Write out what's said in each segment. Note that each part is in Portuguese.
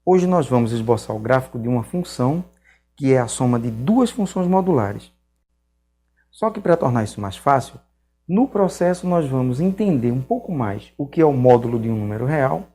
Hoje nós vamos esboçar o gráfico de uma função que é a soma de duas funções modulares. Só que para tornar isso mais fácil, no processo nós vamos entender um pouco mais o que é o módulo de um número real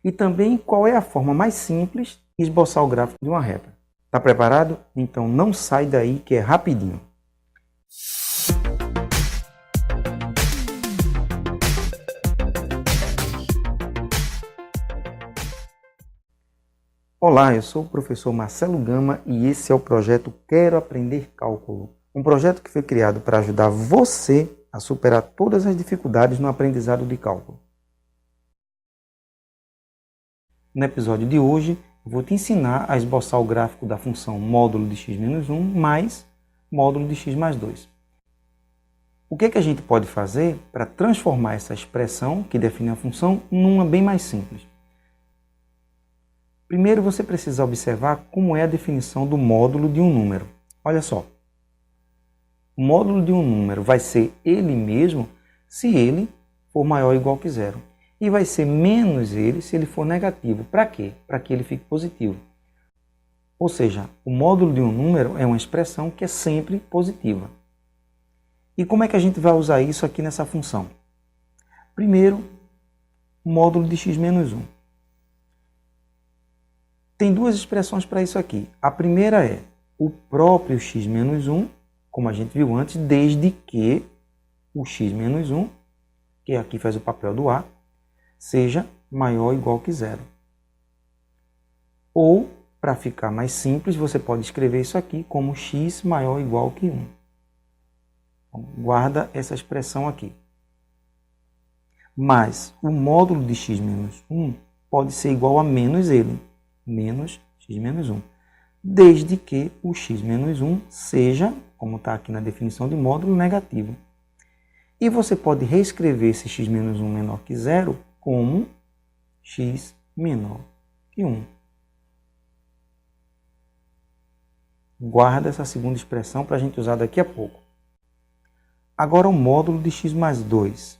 e também qual é a forma mais simples de esboçar o gráfico de uma reta. Está preparado? Então não sai daí que é rapidinho. Olá, eu sou o professor Marcelo Gama e esse é o projeto Quero Aprender Cálculo. Um projeto que foi criado para ajudar você a superar todas as dificuldades no aprendizado de cálculo. No episódio de hoje, eu vou te ensinar a esboçar o gráfico da função módulo de x menos 1 mais módulo de x mais 2. O que a gente pode fazer para transformar essa expressão que define a função numa bem mais simples? Primeiro você precisa observar como é a definição do módulo de um número. Olha só, o módulo de um número vai ser ele mesmo se ele for maior ou igual que zero. E vai ser menos ele se ele for negativo. Para quê? Para que ele fique positivo. Ou seja, o módulo de um número é uma expressão que é sempre positiva. E como é que a gente vai usar isso aqui nessa função? Primeiro, o módulo de x menos 1. Tem duas expressões para isso aqui. A primeira é o próprio x menos 1, como a gente viu antes, desde que o x menos 1, que aqui faz o papel do a, seja maior ou igual que zero. Ou, para ficar mais simples, você pode escrever isso aqui como x maior ou igual que 1. Então, guarda essa expressão aqui. Mas o módulo de x menos 1 pode ser igual a menos ele. Menos x menos 1, desde que o x menos 1 seja, como está aqui na definição de módulo, negativo. E você pode reescrever esse x menos 1 menor que zero como x menor que 1. Guarda essa segunda expressão para a gente usar daqui a pouco. Agora o módulo de x mais 2.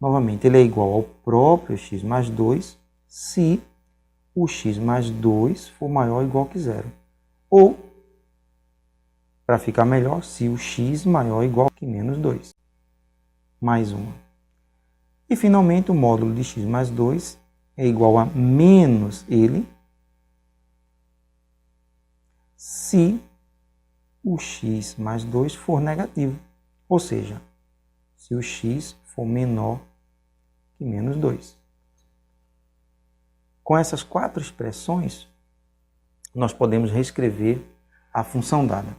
Novamente, ele é igual ao próprio x mais 2 se o x mais 2 for maior ou igual que zero. Ou, para ficar melhor, se o x maior ou igual que menos 2. Mais uma. E, finalmente, o módulo de x mais 2 é igual a menos ele se o x mais 2 for negativo. Ou seja, se o x for menor que menos 2. Com essas quatro expressões, nós podemos reescrever a função dada.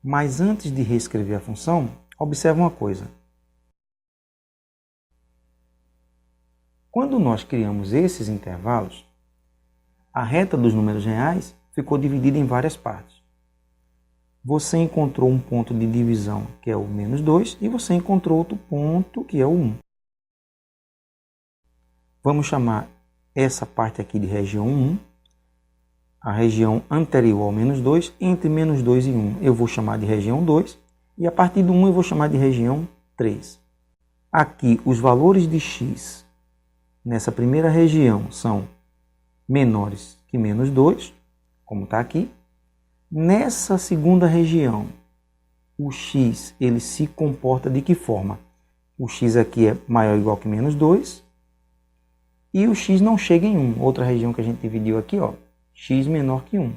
Mas antes de reescrever a função, observe uma coisa. Quando nós criamos esses intervalos, a reta dos números reais ficou dividida em várias partes. Você encontrou um ponto de divisão, que é o menos 2, e você encontrou outro ponto, que é o 1. Vamos chamar essa parte aqui de região 1, a região anterior ao menos 2, entre menos 2 e 1 eu vou chamar de região 2, e a partir do 1 eu vou chamar de região 3. Aqui os valores de x nessa primeira região são menores que menos 2, como está aqui. Nessa segunda região, o x ele se comporta de que forma? O x aqui é maior ou igual que menos 2, e o x não chega em 1, outra região que a gente dividiu aqui, ó, x menor que 1.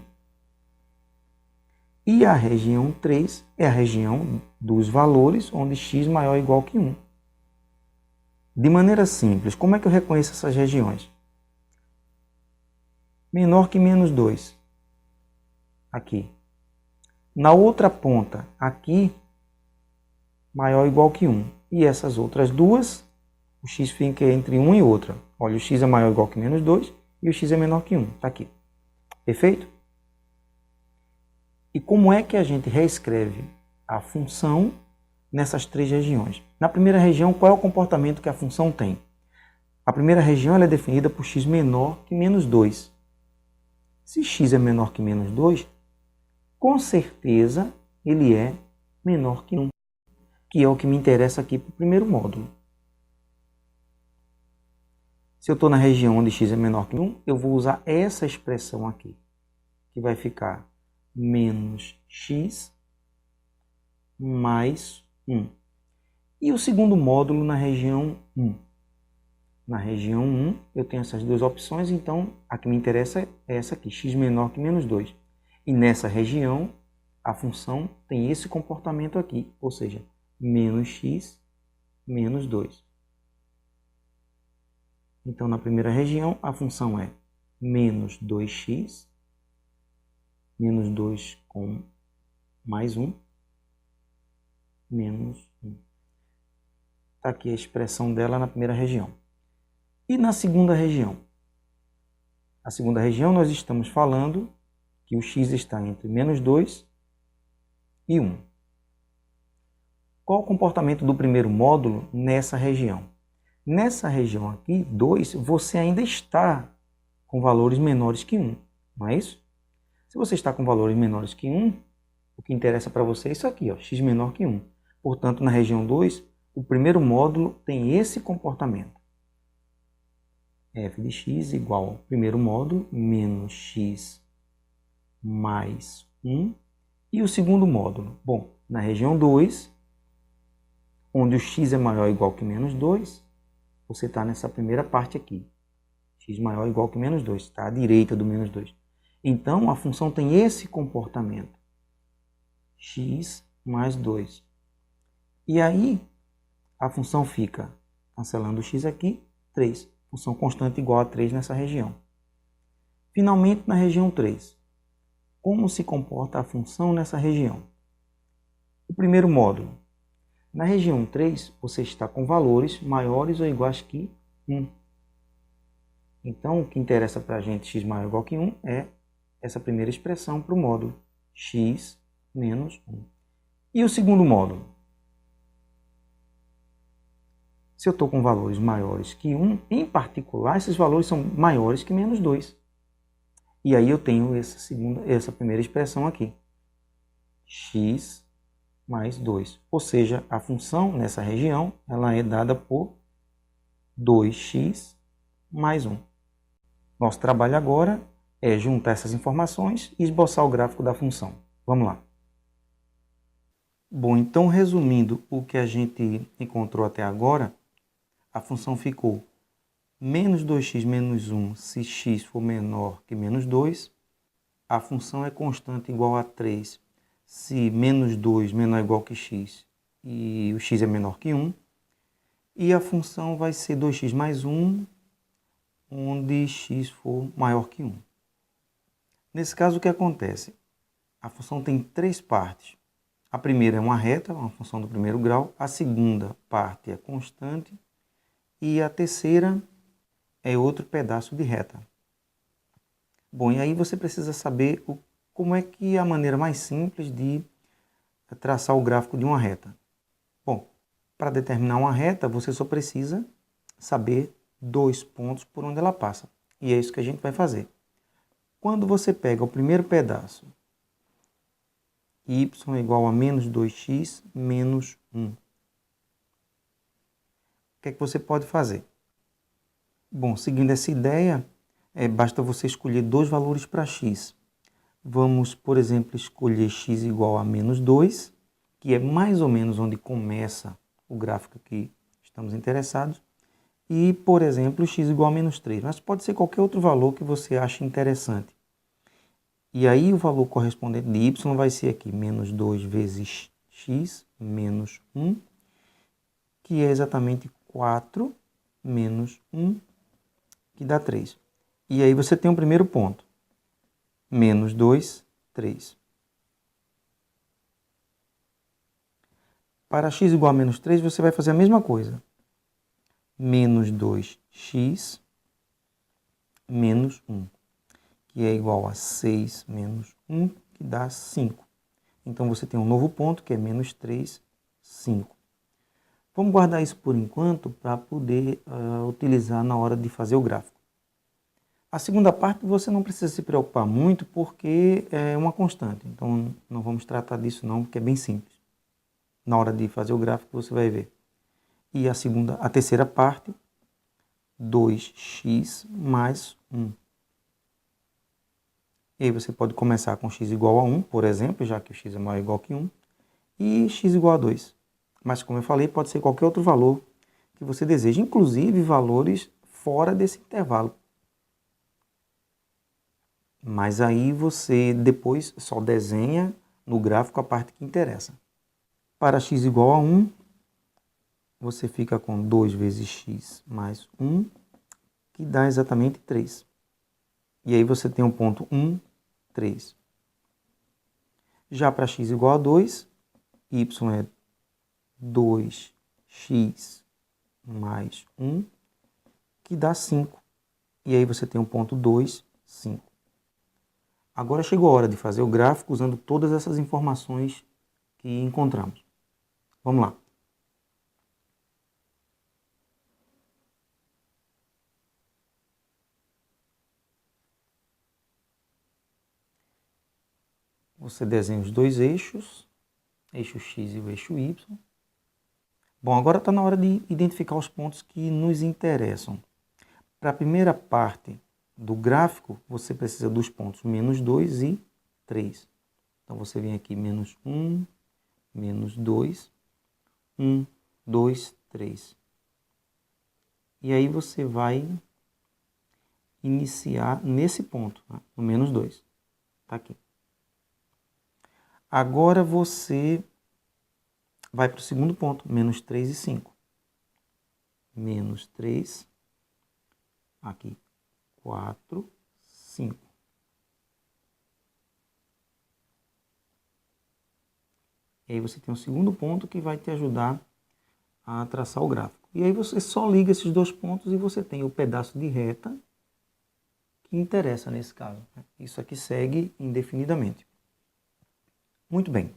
E a região 3 é a região dos valores onde x maior ou igual que 1. De maneira simples, como é que eu reconheço essas regiões? Menor que menos 2, aqui. Na outra ponta, aqui, maior ou igual que 1. E essas outras duas, o x fica entre 1 e outra. Olha, o x é maior ou igual que menos 2 e o x é menor que 1. Está aqui. Perfeito? E como é que a gente reescreve a função nessas três regiões? Na primeira região, qual é o comportamento que a função tem? A primeira região ela é definida por x menor que menos 2. Se x é menor que menos 2, com certeza ele é menor que 1, que é o que me interessa aqui para o primeiro módulo. Se eu estou na região onde x é menor que 1, eu vou usar essa expressão aqui, que vai ficar menos x mais 1. E o segundo módulo na região 1. Na região 1, eu tenho essas duas opções, então a que me interessa é essa aqui, x menor que menos 2. E nessa região, a função tem esse comportamento aqui, ou seja, menos x menos 2. Então, na primeira região, a função é menos 2x, menos 2 com mais 1, menos 1. Está aqui a expressão dela na primeira região. E na segunda região? A segunda região nós estamos falando que o x está entre menos 2 e 1. Qual o comportamento do primeiro módulo nessa região? Nessa região aqui, 2, você ainda está com valores menores que 1, não é isso? Se você está com valores menores que 1, o que interessa para você é isso aqui, ó, x menor que 1. Portanto, na região 2, o primeiro módulo tem esse comportamento. f de x igual ao primeiro módulo, menos x mais 1. E o segundo módulo? Bom, na região 2, onde o x é maior ou igual que menos 2, você está nessa primeira parte aqui. X maior ou igual que menos 2, está à direita do menos 2. Então, a função tem esse comportamento. X mais 2. E aí, a função fica, cancelando o x aqui, 3. Função constante igual a 3 nessa região. Finalmente, na região 3. Como se comporta a função nessa região? O primeiro módulo. Na região 3, você está com valores maiores ou iguais que 1. Então, o que interessa para a gente, x maior ou igual que 1, é essa primeira expressão para o módulo, x menos 1. E o segundo módulo? Se eu estou com valores maiores que 1, em particular, esses valores são maiores que menos 2. E aí eu tenho essa primeira expressão aqui, x mais 2. Ou seja, a função nessa região ela é dada por 2x mais 1. Nosso trabalho agora é juntar essas informações e esboçar o gráfico da função. Vamos lá. Bom, então resumindo o que a gente encontrou até agora, a função ficou menos 2x menos 1 se x for menor que menos 2. A função é constante igual a 3 se menos 2 menor ou igual que x e o x é menor que 1. E a função vai ser 2x mais 1, onde x for maior que 1. Nesse caso, o que acontece? A função tem três partes. A primeira é uma reta, uma função do primeiro grau. A segunda parte é constante. E a terceira é outro pedaço de reta. Bom, e aí você precisa saber como é que é a maneira mais simples de traçar o gráfico de uma reta. Bom, para determinar uma reta, você só precisa saber dois pontos por onde ela passa. E é isso que a gente vai fazer. Quando você pega o primeiro pedaço, y é igual a menos 2x menos 1. O que é que você pode fazer? Bom, seguindo essa ideia, basta você escolher dois valores para x. Vamos, por exemplo, escolher x igual a menos 2, que é mais ou menos onde começa o gráfico que estamos interessados. E, por exemplo, x igual a menos 3, mas pode ser qualquer outro valor que você ache interessante. E aí o valor correspondente de y vai ser aqui, menos 2 vezes x menos 1, que é exatamente 4 menos 1, que dá 3. E aí você tem o primeiro ponto, menos 2, 3. Para x igual a menos 3, você vai fazer a mesma coisa. Menos 2x menos 1. Que é igual a 6 menos 1, que dá 5. Então, você tem um novo ponto, que é menos 3, 5. Vamos guardar isso por enquanto para poder utilizar na hora de fazer o gráfico. A segunda parte você não precisa se preocupar muito, porque é uma constante. Então, não vamos tratar disso não, porque é bem simples. Na hora de fazer o gráfico, você vai ver. E a terceira parte, 2x mais 1. E aí você pode começar com x igual a 1, por exemplo, já que o x é maior ou igual que 1, e x igual a 2. Mas, como eu falei, pode ser qualquer outro valor que você deseja, inclusive valores fora desse intervalo. Mas aí você depois só desenha no gráfico a parte que interessa. Para x igual a 1, você fica com 2 vezes x mais 1, que dá exatamente 3. E aí você tem um ponto 1, 3. Já para x igual a 2, y é 2x mais 1, que dá 5. E aí você tem um ponto 2, 5. Agora chegou a hora de fazer o gráfico usando todas essas informações que encontramos. Vamos lá. Você desenha os dois eixos, eixo x e o eixo y. Bom, agora está na hora de identificar os pontos que nos interessam. Para a primeira parte do gráfico, você precisa dos pontos menos 2 e 3. Então, você vem aqui menos 1, menos 2, 1, 2, 3. E aí você vai iniciar nesse ponto, né? No menos 2. Está aqui. Agora você vai para o segundo ponto, menos 3 e 5. Menos 3, aqui, 4, 5. E aí você tem um segundo ponto que vai te ajudar a traçar o gráfico. E aí você só liga esses dois pontos e você tem o pedaço de reta que interessa nesse caso. Isso aqui segue indefinidamente. Muito bem.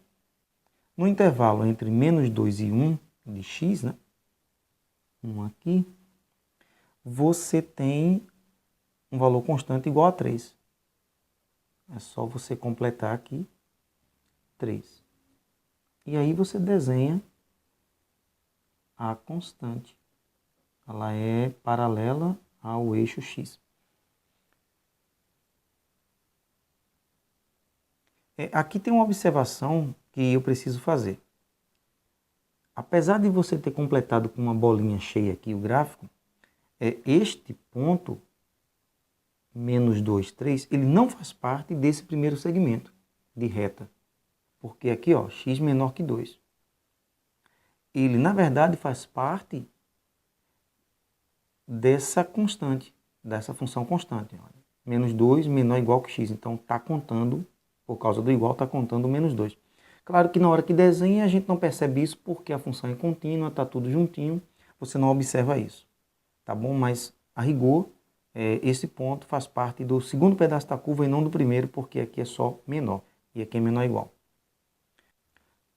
No intervalo entre menos 2 e 1 de x, né? 1 aqui, você tem um valor constante igual a 3. É só você completar aqui 3. E aí você desenha a constante. Ela é paralela ao eixo x. Aqui tem uma observação que eu preciso fazer. Apesar de você ter completado com uma bolinha cheia aqui o gráfico, este ponto, menos 2, 3, ele não faz parte desse primeiro segmento de reta. Porque aqui, ó, x menor que 2. Ele, na verdade, faz parte dessa constante, dessa função constante. Olha. Menos 2 menor ou igual que x. Então, está contando, por causa do igual, está contando menos 2. Claro que na hora que desenha, a gente não percebe isso porque a função é contínua, está tudo juntinho, você não observa isso. Tá bom? Mas, a rigor, esse ponto faz parte do segundo pedaço da curva e não do primeiro, porque aqui é só menor. E aqui é menor ou igual.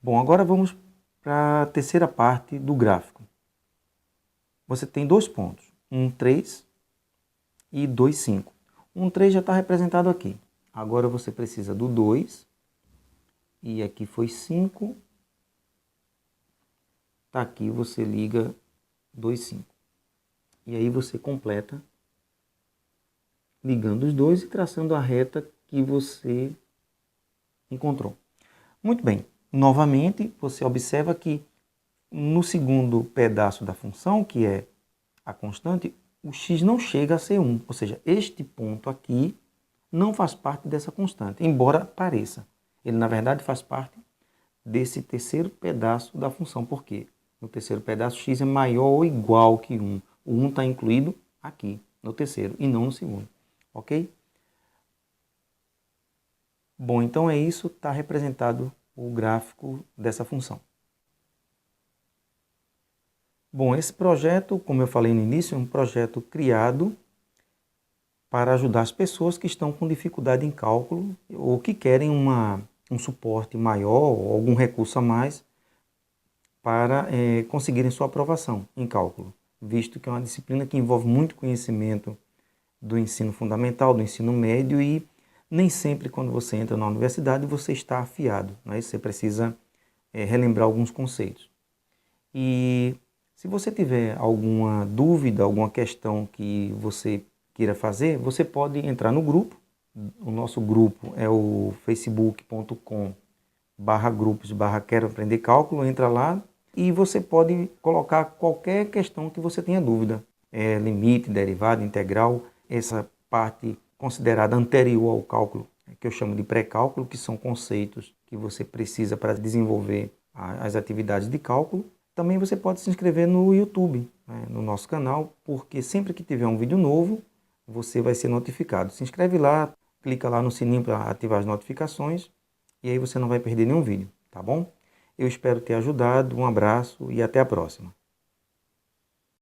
Bom, agora vamos para a terceira parte do gráfico. Você tem dois pontos, 1, 3 e 2, 5. 1, 3 já está representado aqui. Agora você precisa do 2, e aqui foi 5. Tá aqui, você liga 2, 5. E aí você completa ligando os dois e traçando a reta que você encontrou. Muito bem. Novamente, você observa que no segundo pedaço da função, que é a constante, o x não chega a ser 1. Ou seja, este ponto aqui não faz parte dessa constante, embora pareça. Ele, na verdade, faz parte desse terceiro pedaço da função. Por quê? No terceiro pedaço, x é maior ou igual que 1. O 1 está incluído aqui, no terceiro, e não no segundo. Ok? Bom, então é isso, está representado o gráfico dessa função. Bom, esse projeto, como eu falei no início, é um projeto criado para ajudar as pessoas que estão com dificuldade em cálculo ou que querem um suporte maior ou algum recurso a mais para conseguirem sua aprovação em cálculo, visto que é uma disciplina que envolve muito conhecimento do ensino fundamental, do ensino médio e nem sempre quando você entra na universidade você está afiado, né? Você precisa relembrar alguns conceitos. E Se você tiver alguma dúvida, alguma questão que você queira fazer, você pode entrar no grupo. O nosso grupo é o facebook.com/grupos/quero aprender cálculo. Entra lá e você pode colocar qualquer questão que você tenha dúvida. Limite, derivada, integral, essa parte considerada anterior ao cálculo, que eu chamo de pré-cálculo, que são conceitos que você precisa para desenvolver as atividades de cálculo. Também você pode se inscrever no YouTube, né, no nosso canal, porque sempre que tiver um vídeo novo, você vai ser notificado. Se inscreve lá, clica lá no sininho para ativar as notificações e aí você não vai perder nenhum vídeo, tá bom? Eu espero ter ajudado, um abraço e até a próxima.